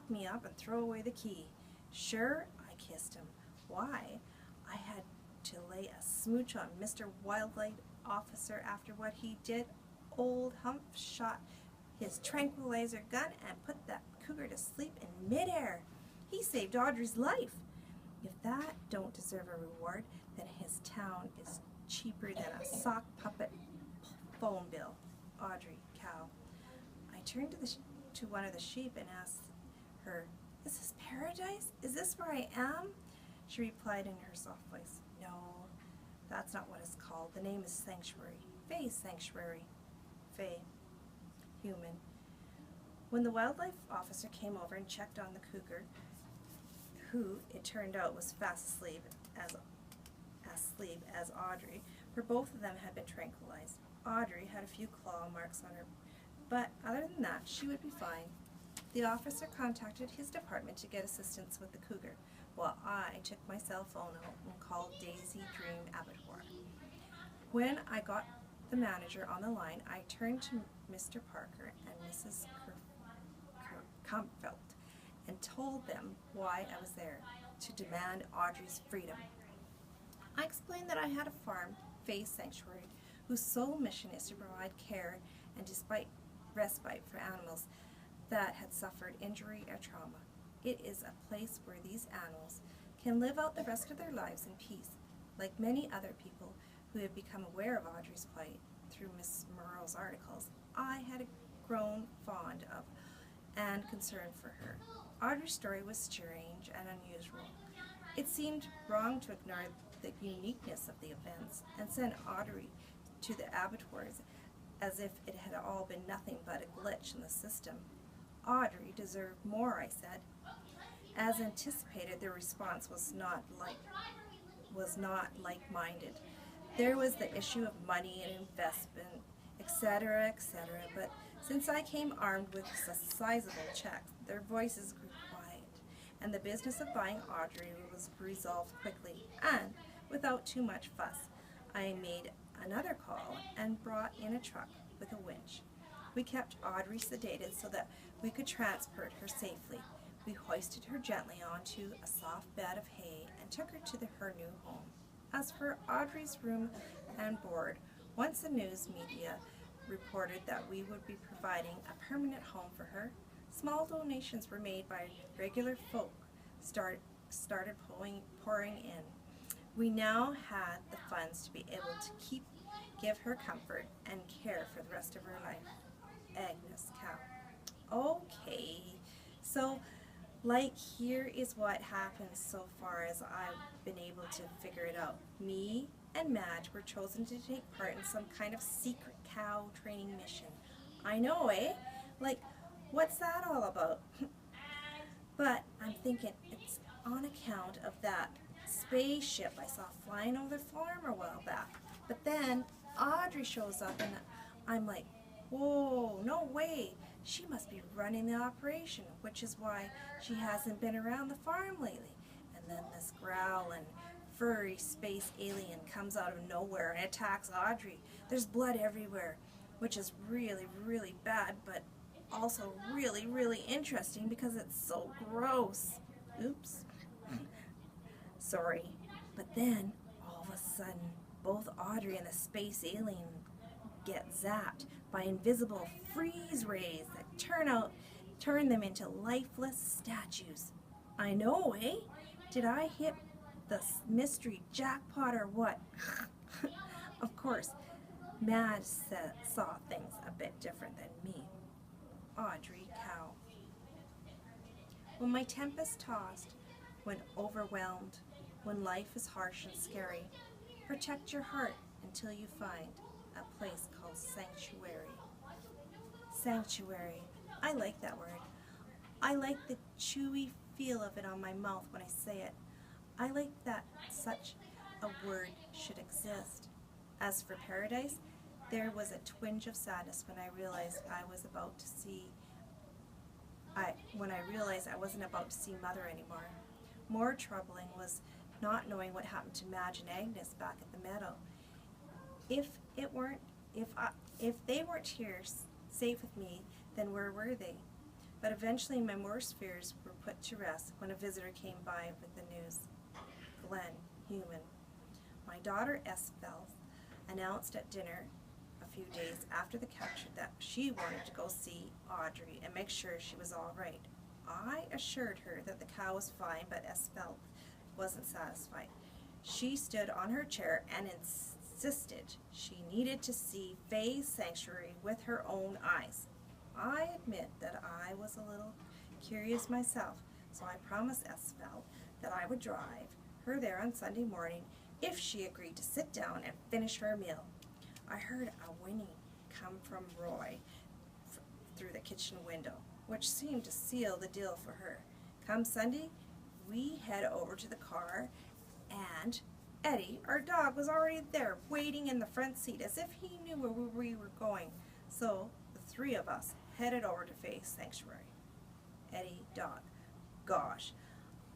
lock me up and throw away the key. Sure, I kissed him. Why? I had to lay a smooch on Mr. Wildlife Officer after what he did. Old Hump shot his tranquilizer gun and put that cougar to sleep in midair. He saved Audrey's life. If that don't deserve a reward, then his town is cheaper than a sock puppet phone bill. Audrey, cow. I turned to one of the sheep and asked her, "Is this paradise? Is this where I am?" She replied in her soft voice, "No, that's not what it's called. The name is Sanctuary. Faye's Sanctuary." Faye, human. When the wildlife officer came over and checked on the cougar, who it turned out was fast asleep as Audrey, for both of them had been tranquilized. Audrey had a few claw marks on her, but other than that, she would be fine. The officer contacted his department to get assistance with the cougar, while I took my cell phone out and called Daisy Dream Abattoir. When I got the manager on the line, I turned to Mr. Parker and Mrs. Kampfelt and told them why I was there, to demand Audrey's freedom. I explained that I had a farm, Faye's Sanctuary, whose sole mission is to provide care and respite for animals that had suffered injury or trauma. It is a place where these animals can live out the rest of their lives in peace. Like many other people who have become aware of Audrey's plight through Miss Murrow's articles, I had grown fond of and concerned for her. Audrey's story was strange and unusual. It seemed wrong to ignore the uniqueness of the events and send Audrey to the abattoirs as if it had all been nothing but a glitch in the system. Audrey deserved more, I said. As anticipated, the response was not like-minded. There was the issue of money and investment, etc., etc., but since I came armed with a sizable check, their voices grew quiet, and the business of buying Audrey was resolved quickly, and without too much fuss. I made another call and brought in a truck with a winch. We kept Audrey sedated so that we could transport her safely. We hoisted her gently onto a soft bed of hay and took her to her new home. As for Audrey's room and board, once the news media reported that we would be providing a permanent home for her, small donations were made by regular folk started pouring in. We now had the funds to be able to give her comfort and care for the rest of her life. Agnes, cow. Okay, so here is what happened so far as I've been able to figure it out. Me and Madge were chosen to take part in some kind of secret cow training mission. I know, eh? What's that all about? But I'm thinking it's on account of that spaceship I saw flying over the farm a while back. But then Audrey shows up and I'm like, whoa, no way. She must be running the operation, which is why she hasn't been around the farm lately. And then this growling, furry space alien comes out of nowhere and attacks Audrey. There's blood everywhere, which is really, really bad, but also really, really interesting because it's so gross. Oops. Sorry. But then, all of a sudden, both Audrey and the space alien get zapped by invisible freeze rays that turn them into lifeless statues. I know, eh? Did I hit the mystery jackpot or what? Of course, Madge saw things a bit different than me. Audrey, cow. When my tempest tossed, when overwhelmed, when life is harsh and scary, protect your heart until you find a place called sanctuary. Sanctuary. I like that word. I like the chewy feel of it on my mouth when I say it. I like that such a word should exist. As for paradise, there was a twinge of sadness when I realized I wasn't about to see Mother anymore. More troubling was not knowing what happened to Madge and Agnes back at the meadow. If they weren't here safe with me, then where were they? But eventually my worst fears were put to rest when a visitor came by with the news. Glenn, human. My daughter Esfeld announced at dinner a few days after the capture that she wanted to go see Audrey and make sure she was all right. I assured her that the cow was fine, but Esfeld wasn't satisfied. She stood on her chair and insisted she needed to see Faye's sanctuary with her own eyes. I admit that I was a little curious myself, so I promised Esfeld that I would drive her there on Sunday morning if she agreed to sit down and finish her meal. I heard a whinny come from Roy through the kitchen window, which seemed to seal the deal for her. Come Sunday, we head over to the car, and Eddie, our dog, was already there, waiting in the front seat as if he knew where we were going. So the three of us headed over to Faye's sanctuary. Eddie, dog. Gosh,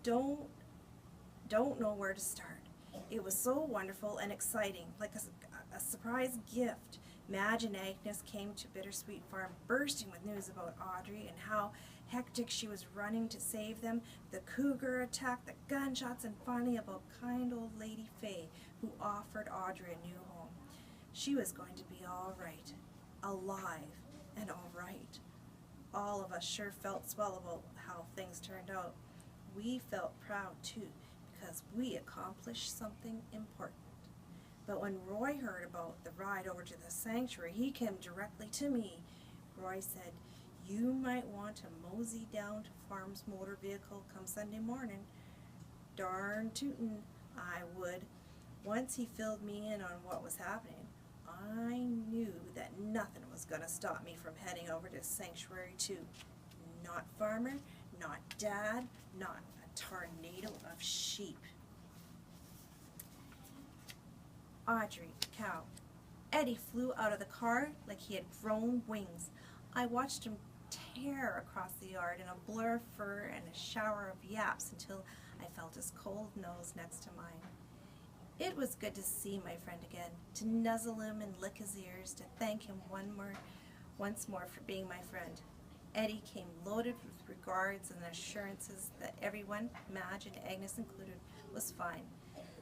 don't know where to start. It was so wonderful and exciting, like a surprise gift. Madge and Agnes came to Bittersweet Farm bursting with news about Audrey and how hectic she was running to save them, the cougar attack, the gunshots, and finally about kind old Lady Faye, who offered Audrey a new home. She was going to be all right, alive and all right. All of us sure felt swell about how things turned out. We felt proud too, because we accomplished something important. But when Roy heard about the ride over to the sanctuary, he came directly to me. Roy said, "You might want to mosey down to Farm's motor vehicle come Sunday morning." Darn tootin' I would. Once he filled me in on what was happening, I knew that nothing was going to stop me from heading over to Sanctuary too. Not Farmer, not Dad, not a tornado of sheep. Audrey, cow. Eddie flew out of the car like he had grown wings. I watched him tear across the yard in a blur of fur and a shower of yaps until I felt his cold nose next to mine. It was good to see my friend again, to nuzzle him and lick his ears, to thank him once more for being my friend. Eddie came loaded with regards and assurances that everyone, Madge and Agnes included, was fine.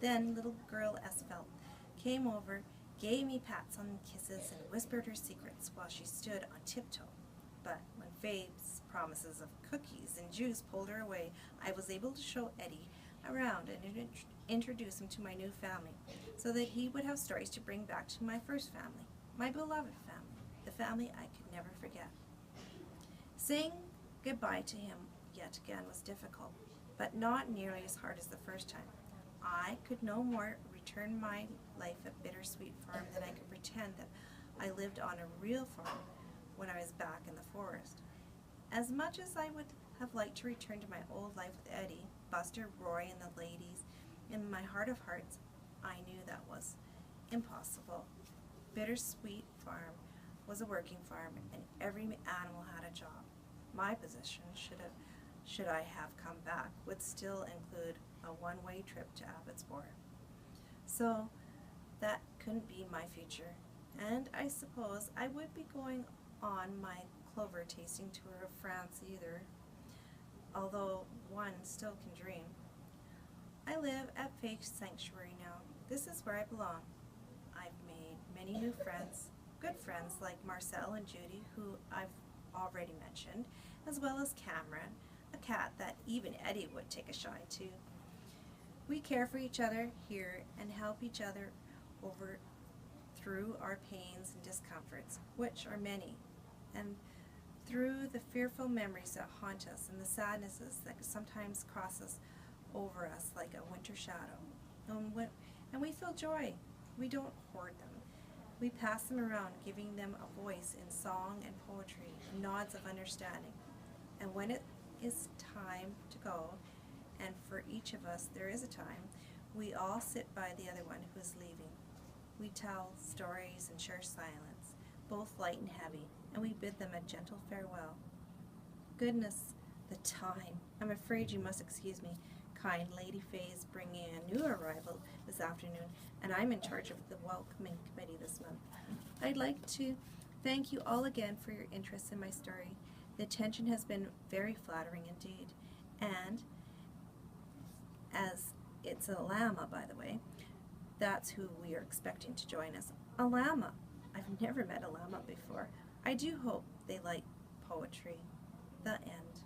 Then little girl Esfeld came over, gave me pats on kisses, and whispered her secrets while she stood on tiptoe. But when Faye's promises of cookies and juice pulled her away, I was able to show Eddie around and introduce him to my new family, so that he would have stories to bring back to my first family, my beloved family, the family I could never forget. Saying goodbye to him yet again was difficult, but not nearly as hard as the first time. I could no more return my life at Bittersweet Farm than I could pretend that I lived on a real farm when I was back in the forest. As much as I would have liked to return to my old life with Eddie, Buster, Roy, and the ladies, in my heart of hearts, I knew that was impossible. Bittersweet Farm was a working farm, and every animal had a job. My position, should I have come back, would still include a one-way trip to Abbotsford. So that couldn't be my future, and I suppose I would be going on my clover tasting tour of France either, although one still can dream. I live at Faye's Sanctuary now. This is where I belong. I've made many new friends, good friends like Marcel and Judy, who I've already mentioned, as well as Cameron, a cat that even Eddie would take a shine to. We care for each other here and help each other over through our pains and discomforts, which are many, and through the fearful memories that haunt us and the sadnesses that sometimes cross us over us like a winter shadow. And we feel joy. We don't hoard them. We pass them around, giving them a voice in song and poetry, and nods of understanding. And when it is time to go, and for each of us there is a time, we all sit by the other one who is leaving. We tell stories and share silence, both light and heavy, and we bid them a gentle farewell. Goodness, the time. I'm afraid you must excuse me. Kind Lady Faye is bringing a new arrival this afternoon, and I'm in charge of the welcoming committee this month. I'd like to thank you all again for your interest in my story, The attention has been very flattering indeed. And as it's a llama, by the way, that's who we are expecting to join us. A llama. I've never met a llama before. I do hope they like poetry. The end.